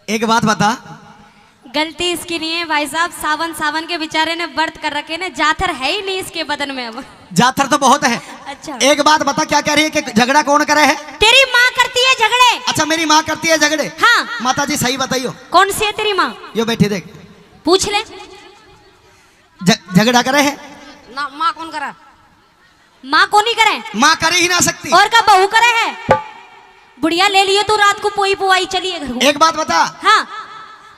एक बात बता। गलती इसकी नहीं है भाई साहब, सावन सावन के बेचारे ने व्रत कर रखे ने, जाथर है ही नहीं इसके बदन में अब। जाथर तो बहुत है। अच्छा एक बात बता, क्या कह रही है कि झगड़ा कौन करे है? तेरी माँ करती है झगड़े। अच्छा मेरी माँ करती है झगड़े? हाँ। माता जी सही बताइयो, कौन सी है तेरी माँ? यो बैठी देख, पूछ ले। झगड़ा करे है ना, माँ कौन करा? माँ को नहीं करे, माँ कर ही ना सकती। और का बहू करे है? बुढ़िया ले लिए तू रात को पोई पुआई चलिए घर को। एक बात बता, हाँ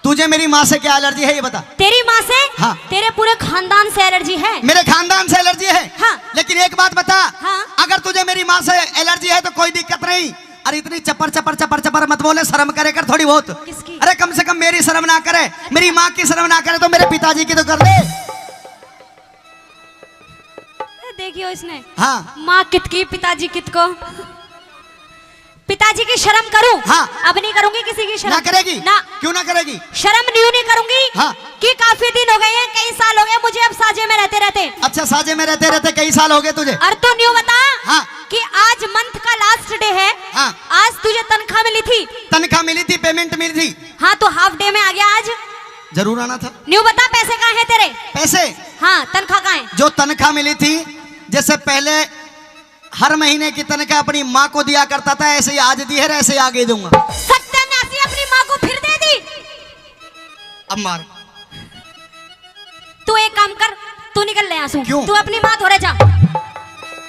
तुझे मेरी माँ से क्या एलर्जी है ये बता। तेरी माँ से? हाँ। तेरे पूरे खानदान से एलर्जी है। मेरे खानदान से एलर्जी है। हाँ। लेकिन एक बात बता, हाँ। अगर तुझे मेरी माँ से एलर्जी है तो कोई दिक्कत नहीं। अरे इतनी चपर चपर चपर चपर मत बोले, शर्म करे कर थोड़ी बहुत। किसकी? अरे कम से कम मेरी शर्म ना करे, मेरी माँ की शर्म ना करे तो मेरे पिताजी की तो कर दे। देखियो इसने, हाँ माँ कित की पिताजी कित को। पिताजी की शर्म करूं? हाँ। अब नहीं करूंगी किसी की शर्म। ना करेगी ना, क्यों ना करेगी? शर्म नहीं करूंगी। हाँ। कि काफी दिन हो गए हैं, कई साल हो गए मुझे अब साजे में रहते रहते। अच्छा साजे में रहते रहते कई साल हो गए तुझे? और तू न्यू बता। हाँ। कि आज मंथ का लास्ट डे है। हाँ। आज तुझे तनख्वाह मिली थी? तनख्वाह मिली थी, पेमेंट मिली थी। हाँ तो हाफ डे में आ गया आज। जरूर आना था। न्यू बता, पैसे कहाँ हैं तेरे? पैसे? हाँ, तनख्वाह कहाँ है? जो तनख्वाह मिली थी, जैसे पहले हर महीने की तनख्वाह अपनी माँ को दिया करता था, ऐसे ही आज दी है, ऐसे ही आगे दूंगा। सत्यानाशी, अपनी माँ को फिर दे दी। अब मार। तू एक काम कर, तू निकल ले आंसू। क्यों? तू अपनी माँ धोरे जा।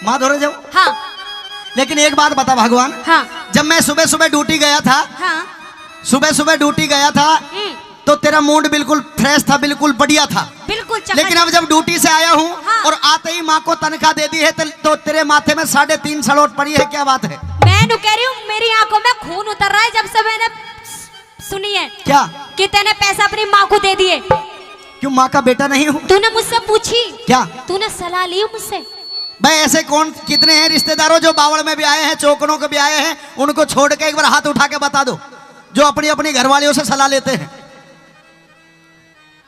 माँ धोरे जाओ? हाँ। लेकिन एक बात बता भगवान, हाँ। जब मैं सुबह सुबह ड्यूटी गया था, हाँ। सुबह सुबह ड्यूटी गया था तो तेरा मूड बिल्कुल फ्रेश था, बिल्कुल बढ़िया था। बिल्कुल चकाचक। लेकिन अब जब ड्यूटी से आया हूँ हाँ। और आते ही माँ को तनख्वाह दे दी है तो तेरे माथे में 3.5 सलोट पड़ी है, क्या बात है? मैं नु कह रही हूँ, मेरी आंखों में खून उतर रहा है जब से मैंने सुनी है। क्या? कि तेने पैसा अपनी माँ को दे दिए। क्यों, माँ का बेटा नहीं हूँ? तूने मुझसे पूछी? क्या? तूने सलाह ली मुझसे? भाई ऐसे कौन कितने हैं रिश्तेदारों जो बावड़ में भी आए हैं, चौकड़ों के भी आए हैं, उनको छोड़ के एक बार हाथ उठा के बता दो जो अपनी अपनी घरवालियों से सलाह लेते हैं।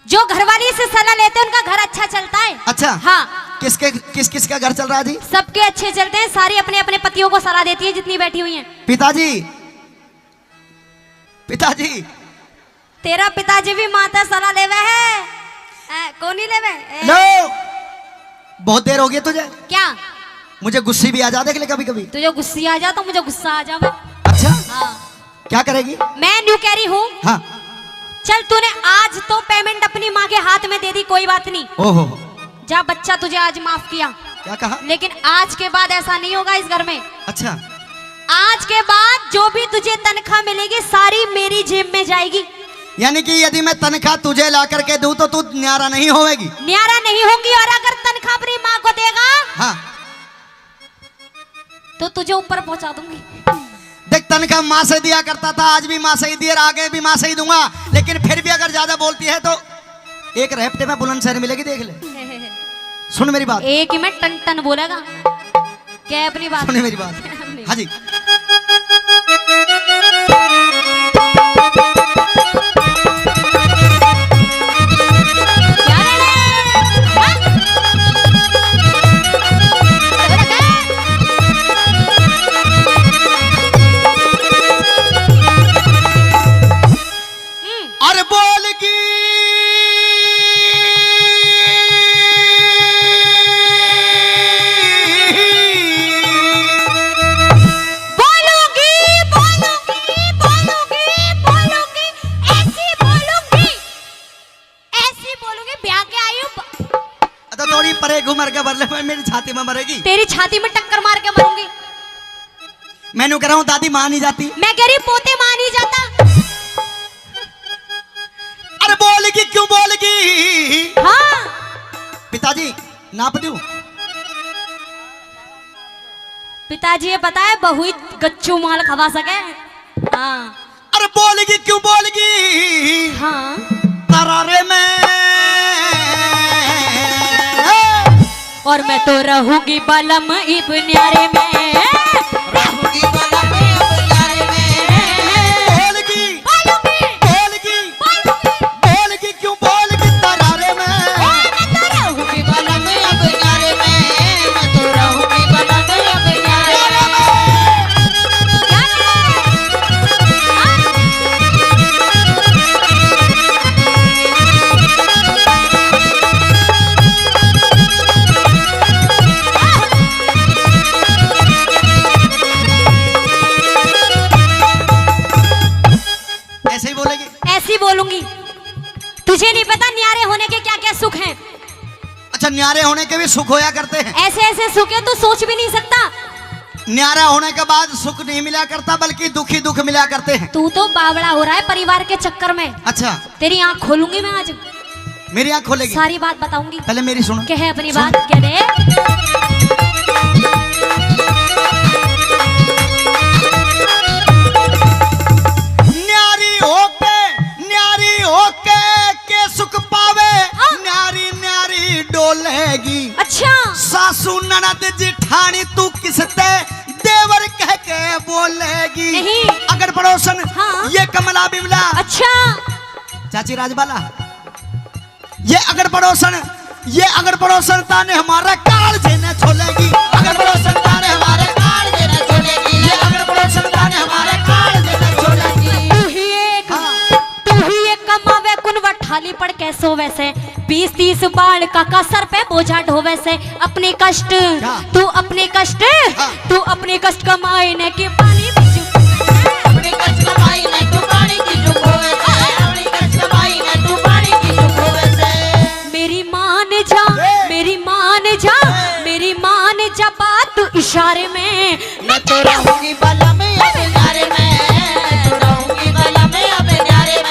जो घरवाली से सलाह लेते हैं उनका घर अच्छा चलता है। अच्छा। हाँ। किस का घर चल रहा है जी? सबके अच्छे चलते हैं, सारी अपने अपने पतियों को सलाह देती है जितनी बैठी हुई हैं। पिताजी, पिताजी। तेरा पिताजी भी माता सलाह लेवे है। कौन ही लेवे? लो, बहुत देर हो गई तुझे। क्या? मुझे गुस्से भी आ जाते हैं कभी कभी। तुझे गुस्से आ जा तो मुझे गुस्सा आ जावे। अच्छा। हाँ। क्या करेगी? मैं न्यू कह रही हूँ। हाँ। चल तूने आज तो पेमेंट अपनी माँ के हाथ में दे दी, कोई बात नहीं। ओहो। जा, बच्चा तुझे आज माफ किया। क्या कहा? लेकिन आज के बाद ऐसा नहीं होगा इस घर में। अच्छा। आज के बाद जो भी तुझे तनख्वाह मिलेगी सारी मेरी जेब में जाएगी। यानी कि यदि मैं तनख्वाह तुझे ला करके दूं तो तू न्यारा नहीं होगी? न्यारा नहीं होंगी, और अगर तनख्वाह अपनी माँ को देगा हाँ तो तुझे ऊपर पहुंचा दूंगी। देख, तनख्वाह माँ से दिया करता था, आज भी माँ से ही दिया, आगे भी माँ से ही दूंगा। लेकिन फिर भी अगर ज्यादा बोलती है तो एक रेफ्टे में बुलंदशहर मिलेगी, देख ले। सुन मेरी बात। एक ही में टन टन बोलेगा क्या? अपनी बात सुन मेरी बात। हाँ जी। अरे बोलगी थोड़ी परे घुमर के बदले में मेरी छाती में मरेगी। तेरी छाती में टक्कर मार के मरूंगी। मैंने कह रहा हूँ दादी माँ नहीं जाती। मैं कह रही पोते मां नहीं जाता। अरे बोलेगी क्यों बोलेगी? हाँ। पिताजी नाप दूं? पिताजी ये पता है बहु ही गच्चू माल खवा सके। हाँ। अरे बोलेगी क्यों बोलेगी? हाँ। तरारे में और मैं तो रहूंगी बलम इब न्यारे में, रहूंगी बलम इब न्यारे में। बोलेगी बोलेगी बोलेगी क्यों बोलेगी? तरारे में मैं तो रहूंगी बलम इब न्यारे में, मैं तो रहूंगी बलम इब न्यारे में। न्यारे होने के भी सुख होया करते हैं। ऐसे ऐसे सुख है तू सोच भी नहीं सकता। न्यारा होने के बाद सुख नहीं मिला करता, बल्कि दुखी दुख मिला करते हैं। तू तो बावड़ा हो रहा है परिवार के चक्कर में। अच्छा, तेरी आंख खोलूंगी मैं आज, मेरी आंख खोलेगी? सारी बात बताऊंगी। पहले मेरी सुनो। क्या है अपनी बात? क्या रे? न्यारी होके के सुख पावे, न्यारी न्यारी डोलेगी। अच्छा, सासू ननद जिठानी तू किसते देवर कह के बोलेगी। नहीं। अगर पड़ोसन हाँ। ये कमला बिमला। अच्छा, चाची राजबाला, ये अगर पड़ोसन ताने हमारा काल जेने छोलेगी। अगर पड़ोसन ताने हमारे काल जेने छोलेगी। ये अगर पड़ोसन ताने हमारे काल जेने छोलेगी। तू ही एक कमावे कुनवा ठाली पड़ कैसो वैसे 20-30 बाल काका सर पे बोझा ढोवे से अपने कष्ट तू अपने कष्ट कमाए न के पानी बिचू अपने कष्ट कमाई न तू पानी की जुगोवे से अपने कष्ट कमाई न तू पानी की जुगोवे से। मेरी मान जा बात इशारे में मैं तो रहूंगी बला में अपने न्यारे में, तो रहूंगी बला में अपने न्यारे में।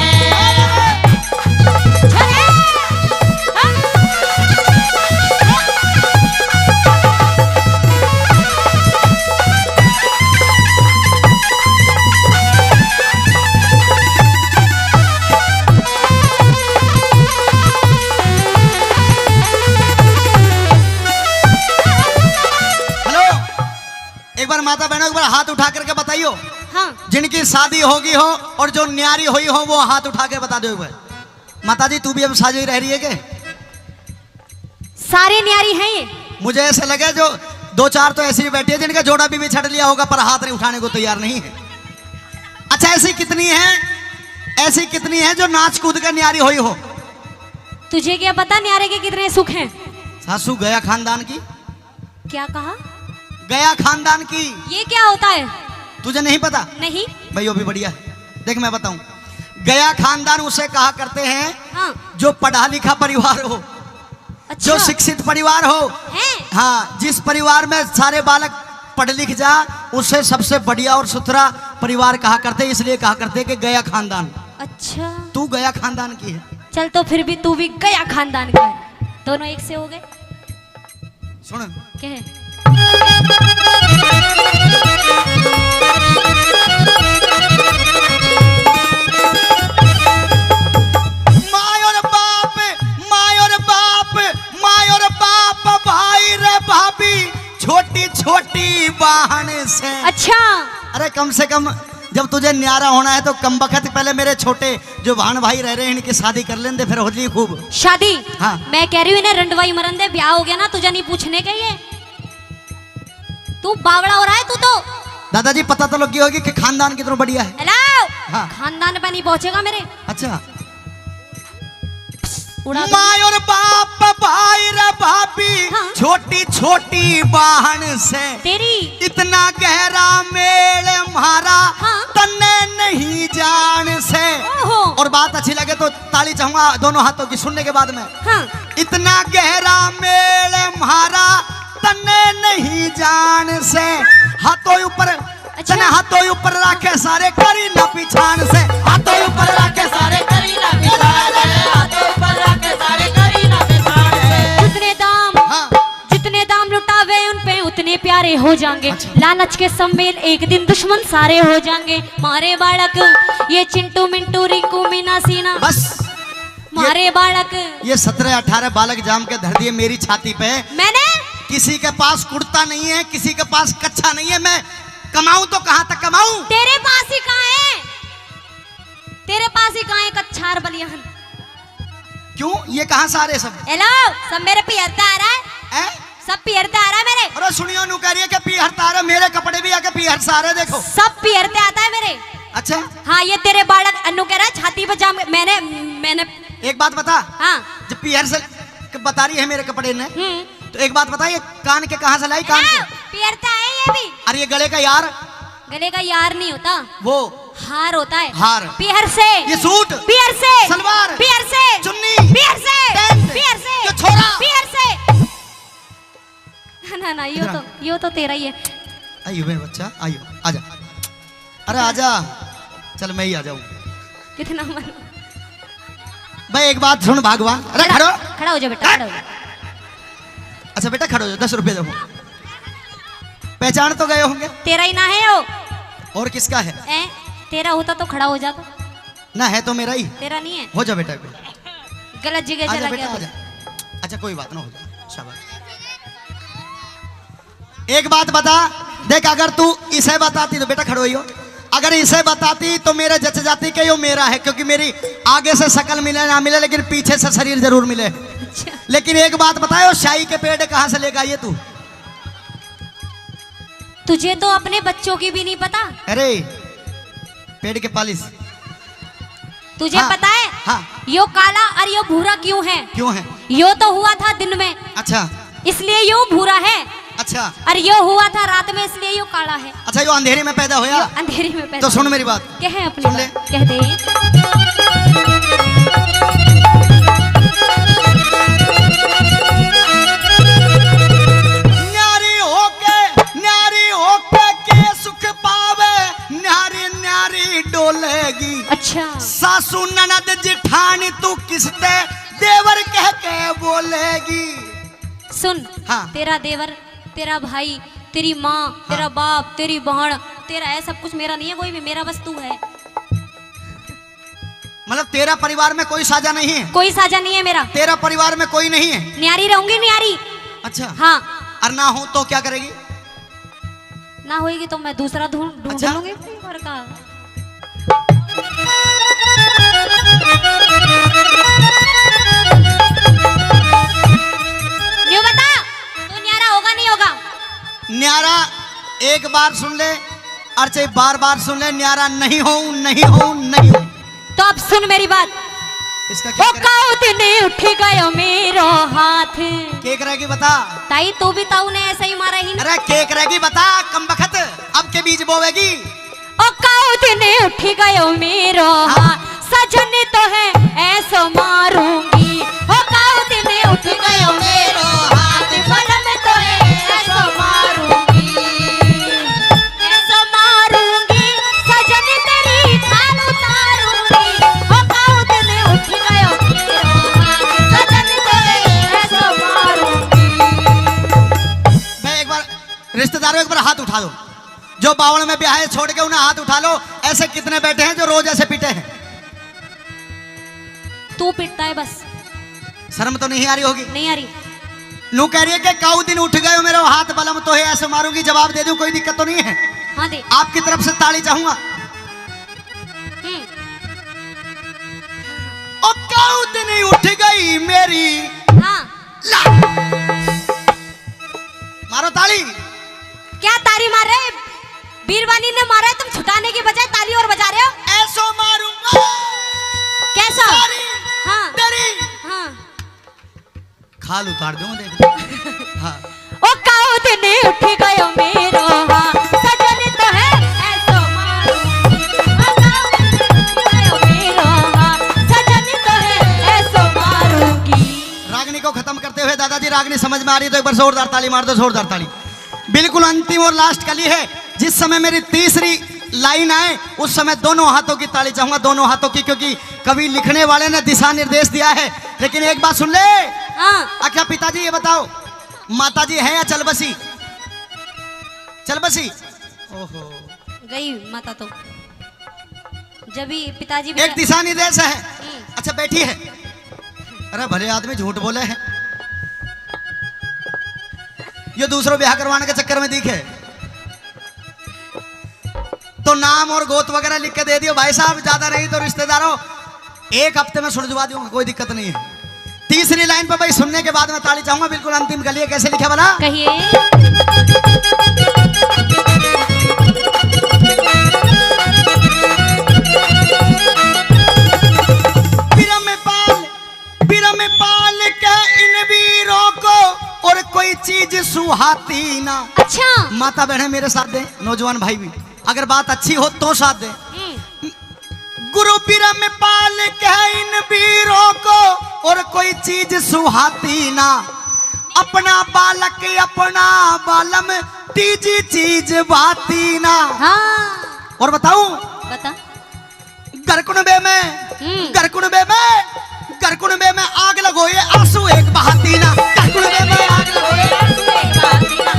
माता बहनों एक बार हाथ उठा करके बताइयो। हाँ। जिनकी शादी होगी हो और जो न्यारी हुई हो वो हाथ उठा के बता दो एक बार। माता जी तू भी अब शादी रह रही है क्या? सारे न्यारी हैं ये। मुझे ऐसा लगा जो 2-4 तो ऐसी बैठी है जिनका जोड़ा भी छड़ लिया होगा पर हाथ नहीं उठाने को तैयार नहीं है। अच्छा, ऐसी कितनी है जो नाच कूद कर न्यारी हुई हो? तुझे क्या पता न्यारे के कितने सुख हैं? सासू गया खानदान की। क्या कहा? गया खानदान की। ये क्या होता है? तुझे नहीं पता? नहीं भाई वो भी बढ़िया है। देख मैं बताऊं, गया खानदान उसे कहा करते हैं हाँ। जो पढ़ा लिखा परिवार हो। अच्छा। जो शिक्षित परिवार हो है? हाँ, जिस परिवार में सारे बालक पढ़ लिख जा उसे सबसे बढ़िया और सुथरा परिवार कहा करते, इसलिए कहा करते कि गया खानदान। अच्छा, तू गया खानदान की है। चल तो फिर भी तू भी गया खानदान का है, दोनों एक से हो गए। सुन क्या है? भाई रे भाभी छोटी छोटी बहन से। अच्छा, अरे कम से कम जब तुझे न्यारा होना है तो कम बखत पहले मेरे छोटे जो बहन भाई रह रहे हैं इनकी शादी कर लेंदे, फिर होती खूब शादी। हाँ। मैं कह रही हूँ इन्हें रंडवाई मरन दे, ब्याह हो गया ना, तुझे नहीं पूछने के ये। तू बावड़ा हो रहा है तू तो। दादाजी पता तो लगी होगी कि खानदान कितना बढ़िया है। हेलो। हाँ। खानदान पे नहीं पहुंचेगा मेरे। अच्छा, माँ और बाप भाई रे भाभी हाँ। छोटी छोटी बहन से तेरी इतना गहरा मेल हमारा हाँ। तन्ने नहीं जान से। ओहो। और बात अच्छी लगे तो ताली चाहूंगा दोनों हाथों की सुनने के बाद में। हाँ। इतना गहरा मेल हमारा तन्ने नहीं जान से। हाथों ऊपर अच्छा। हाथों ऊपर रखे सारे करी ना पिछान से। हाथों ऊपर रखे सारे करी ना पिछान से। हाथों ऊपर रखे सारे करी ना पिछान से। जितने दाम लुटावे उन पे उतने प्यारे हो जाएंगे। अच्छा। लालच के सम्मेल एक दिन दुश्मन सारे हो जाएंगे। मारे बालक ये चिंटू मिंटू रिंकू मीना सीना, बस मारे बालक ये 17-18 बालक जाम के धर दिए मेरी छाती पे। मैंने किसी के पास कुर्ता नहीं है, किसी के पास कच्छा नहीं है। मैं कमाऊं तो कहां तक कमाऊं? तेरे पास ही कहाँ है? तेरे पास ही कहाँ है कच्छार बलियान? क्यों ये कहां से आ रहे सब? हेलो, सब मेरे पियरता आ रहा है। सब पियरता आ रहा है मेरे। अरे सुनियो नू कह रही है कि पी हरता रहे, मेरे कपड़े भी आके पी हर सारे देखो। सब पियरते आता है मेरे। अच्छा हाँ, ये तेरे बालक अन्नू कह रहा है छाती पे जाम। मैंने एक बात बता। हाँ। जब पी हर से बता रही है मेरे कपड़े ने, तो एक बात बताइए कान के कहां से लाई? कान के पियरता है ये भी। अरे ये गले का यार, गले का यार नहीं होता, वो हार होता है। हार। पियर से ये सूट, पियर से सलवार, पियर से चुन्नी, पियर से टेंट, पियर से ये छोरा, पियर से ना ना, यो तो तेरा ही है। आइयो मेरे बच्चा, आइयो, आजा। अरे आजा, चल मैं ही आ जाऊं। कितना मन। भाई एक बात सुन भगवान। अरे खड़ो, खड़ा हो जा बेटा, खड़ा हो जा। अच्छा बेटा खड़ो हो जा, 10 रुपए दो। पहचान तो गए होंगे। तेरा ही ना है वो। और किसका है? तेरा होता तो खड़ा हो जाता। ना है तो मेरा ही। तेरा नहीं है। हो जा बेटा, गलत जगह आजा चला बेटा, गया आजा। अच्छा कोई बात ना, हो जा, शाबाश। एक बात बता, देख अगर तू इसे बताती तो बेटा खड़ो ही हो, अगर इसे बताती तो मेरे जच जाती कि यो मेरा है, क्योंकि मेरी आगे से शक्ल मिले ना मिले लेकिन पीछे से शरीर जरूर मिले। अच्छा। लेकिन एक बात बताओ, शाही के पेड़ कहां से लेकर आई है तू? तुझे तो अपने बच्चों की भी नहीं पता। अरे पेड़ के पालिश तुझे हाँ, पता है? हाँ। यो काला और यो भूरा क्यों है? क्यों है? यो तो हुआ था दिन में, अच्छा इसलिए यो भूरा है। अच्छा। और यो हुआ था रात में, इसलिए यो काला है। अच्छा यो अंधेरे में पैदा होया? अंधेरे में पैदा। तो सुन मेरी बात, कह अपनी सुन ले। बात, कह दे। न्यारी होके के सुख पावे, न्यारी न्यारी डोलेगी। अच्छा। सासू ननद जिठानी तू किसते देवर कह के बोलेगी। सुन, हाँ। तेरा देवर, तेरा भाई, तेरी माँ, तेरा बाप, तेरी बहन, तेरा है सब कुछ मेरा नहीं है, कोई भी मेरा बस तू है। मतलब तेरा परिवार में कोई साझा नहीं है? कोई साझा नहीं है मेरा। तेरा परिवार में कोई नहीं है? न्यारी रहूंगी, न्यारी। अच्छा हाँ। और ना हो तो क्या करेगी? ना होएगी तो मैं दूसरा ढूंढ अच्छा? लूंगी घर का। न्यू बता, तू न्यारा होगा नहीं होगा? न्यारा एक बार सुन ले और चाहे बार बार सुन ले, न्यारा नहीं हो, नहीं हो, नहीं हो। तो अब सुन मेरी बात। इसका क्या करे? दिन उठ गयो मेरो हाथ। केक रहेगी बता। ताई तू भी ताऊ ने ऐसे ही मारा ही ना। अरे केक रहेगी बता, कम बखत अब के बीज बोवेगी। ओ काऊ दिन उठ गयो मेरो हाथ, सजन तो है ऐसो मारूंगी। ओ काऊ दिन उठ गयो मेरो हाथ, बलम तो है ऐसो मारूंगी, ऐसो मारूंगी, सजन तेरी खाल उतारूंगी। ओ काऊ दिन उठ गयो मेरो हाथ, सजन तो है ऐसो मारूंगी। मैं एक बार रिश्तेदारों एक बार हाथ उठा दो, जो बावड़ में ब्याह है छोड़ के उन्हें हाथ उठा लो। ऐसे कितने बैठे हैं जो रोज ऐसे पीटे हैं? तू पिटता है बस। शर्म तो नहीं आ रही होगी? नहीं आ रही। नू कह रही है कि काऊ दिन उठ गए मेरा हाथ बलम तो है ऐसे मारूंगी। जवाब दे दूं, कोई दिक्कत तो नहीं है? हाँ दे। आपकी तरफ से ताली चाहूंगा। ओ काऊ दिन उठ गई मेरी। हाँ। ला मारो ताली। क्या ताली मार रहे? बीरवानी ने मारा है, तुम छुटाने की बजाय ताली और बजा रहे हो। ऐसो मारूंगा। कैसा? सारी हाँ। तेरी हाँ। खाल उतार दूं देख। हाँ। ओ काऊ दिन उठ गयो मेरो हाथ, सजन तो है ऐसो मारूंगी। ओ काऊ दिन उठ गयो मेरो हाथ, सजन तो है ऐसो मारूंगी। रागनी को खत्म करते हुए दादाजी, रागनी समझ में आ रही है तो एक बार जोरदार ताली मार दो, जोरदार ताली। बिल्कुल अंतिम और लास्ट कली है। जिस समय मेरी तीसरी लाइन आए उस समय दोनों हाथों की ताली चाहूंगा, दोनों हाथों की, क्योंकि कवि लिखने वाले ने दिशा निर्देश दिया है। लेकिन एक बात सुन ले। हाँ। अच्छा पिताजी ये बताओ, माताजी है या चल बसी? चल बसी। ओहो गई माता तो जब भी पिताजी भी एक दिशा निर्देश है। अच्छा बैठी है। अरे भले आदमी झूठ बोले हैं, ये दूसरों ब्याह करवाने के चक्कर में दिखे तो नाम और गोत वगैरह लिख के दे दियो भाई साहब, ज्यादा नहीं तो रिश्तेदारों 1 हफ्ते में सुलझवा दूंगा, कोई दिक्कत नहीं है। तीसरी लाइन पर भाई सुनने के बाद मैं ताली चाहूंगा। बिल्कुल अंतिम कली है। कैसे लिखा भला? कहिए। बिरम पाल के इन वीरों को और कोई चीज सुहाती ना। अच्छा। माता बहन मेरे साथ दे, नौजवान भाई भी अगर बात अच्छी हो तो साथ दे। गुरु बिरम पाल के इन वीरों को और कोई चीज सुहाती ना। अपना बालक अपना बालम तीजी चीज बाती ना। हाँ और बताऊं, बता। गरकुनबे में आग लगो ये आंसू एक बहाती ना। गरकुनबे में आग लगो ये आंसू एक बहाती ना।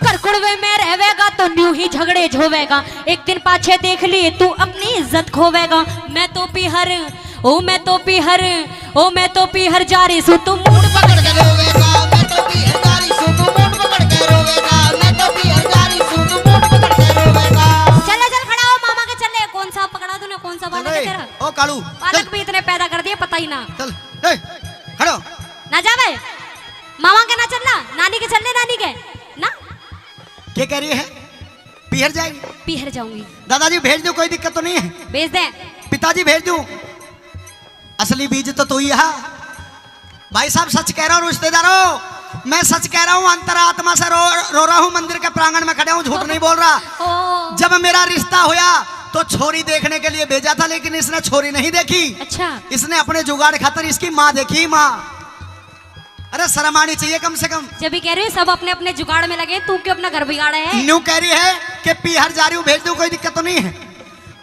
करकुड़वे में रहवेगा तो न्यू ही झगड़े झोवेगा। एक दिन पाछे देख लिए तू अपनी इज्जत खोवेगा। मैं तो पीहर जारी सू तू मूड पकड़ के रोवेगा। मैं तो पीहर जारी सू तू मूड पकड़ के रोवेगा। मैं तो पीहर जारी सू तू मूड पकड़ के रोवेगा। चल खड़ा हो मामा के चले। कौन सा पकड़ा तूने, कौन सा बालक है तेरा? ओ कालू बालक भी इतने पैदा कर दिए पता ही ना। चल खड़ो ना जावे मामा के ना चलना, नानी के चलने, नानी के ना। क्या कह रही है? पीहर जाएगी? पीहर जाऊंगी। दादाजी भेज दो, कोई दिक्कत तो नहीं है? भेज दे। पिताजी भेज दूं? असली बीज तो तू ही है भाई साहब। सच कह रहा हूँ रिश्तेदारों, मैं सच कह रहा हूँ। अंतरात्मा से रो रहा हूँ। मंदिर के प्रांगण में खड़े हूँ, झूठ नहीं बोल रहा। जब मेरा रिश्ता हुआ तो छोरी देखने के लिए भेजा था, लेकिन इसने छोरी नहीं देखी। अच्छा। इसने अपने जुगाड़ खातर इसकी माँ देखी। माँ, अरे शर्म आनी चाहिए कम से कम। जब भी कह रही है सब अपने अपने जुगाड़ में लगे, तू क्यों अपना घर बिगाड़ा है? न्यू कह रही है कि पीहर जा रही हूँ, भेज दूं, कोई दिक्कत तो नहीं है?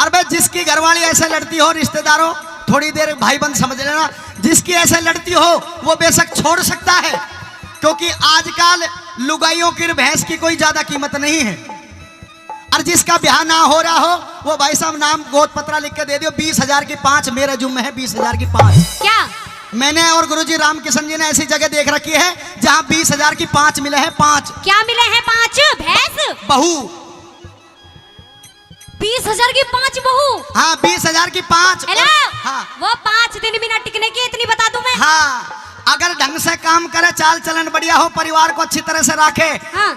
और भाई जिसकी घरवाली ऐसे लड़ती हो, रिश्तेदारों थोड़ी देर भाई बंद समझ लेना, जिसकी ऐसे लड़ती हो वो बेशक छोड़ सकता है, क्योंकि आजकल लुगाइयों की भैंस की कोई ज्यादा कीमत नहीं है। और जिसका ब्याह ना हो रहा हो वो भाई साहब नाम गोद पत्रा लिख के दे दियो। 20,000 की 5 मेरे जुम्मे है। 20,000 की 5 क्या? मैंने और गुरुजी रामकिशन जी ने ऐसी जगह देख रखी है जहां 20,000 की 5 मिले हैं। 5 क्या मिले हैं? 5 भैंस बहू। 20,000 की 5 बहू? हाँ 20,000 की 5। हाँ। वो 5 दिन भी ना टिकने की, इतनी बता दूं मैं। हाँ, अगर ढंग से काम करे, चाल चलन बढ़िया हो, परिवार को अच्छी तरह से रखे, हाँ।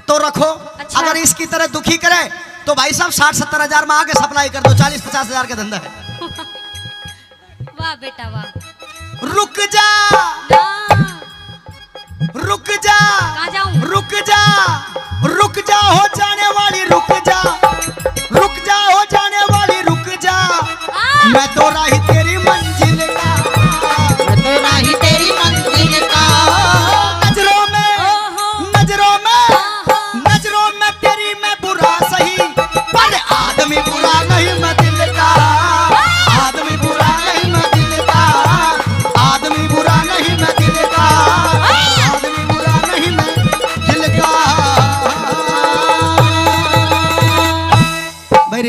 तो रखो। अच्छा। अगर इसकी तरह दुखी करे तो भाई साहब 60-70 हजार में आगे सप्लाई कर दो। 40-50 हजार का धंधा है। वाह बेटा वाह। रुक जा ना। रुक जा। कहाँ जाऊं? रुक जा हो जाने वाली, रुक जा हो जाने वाली, रुक जा। मैं तो राही तेरी मंजिल का, मैं तो राही तेरी मंजिल का। नजरों में तेरी मैं बुरा सही, पर आदमी बुरा नहीं मैं दिल का। आदमी बुरा नहीं मैं दिल का। आदमी बुरा नहीं मैं दिल का। आदमी बुरा नहीं मैं दिल का। भाई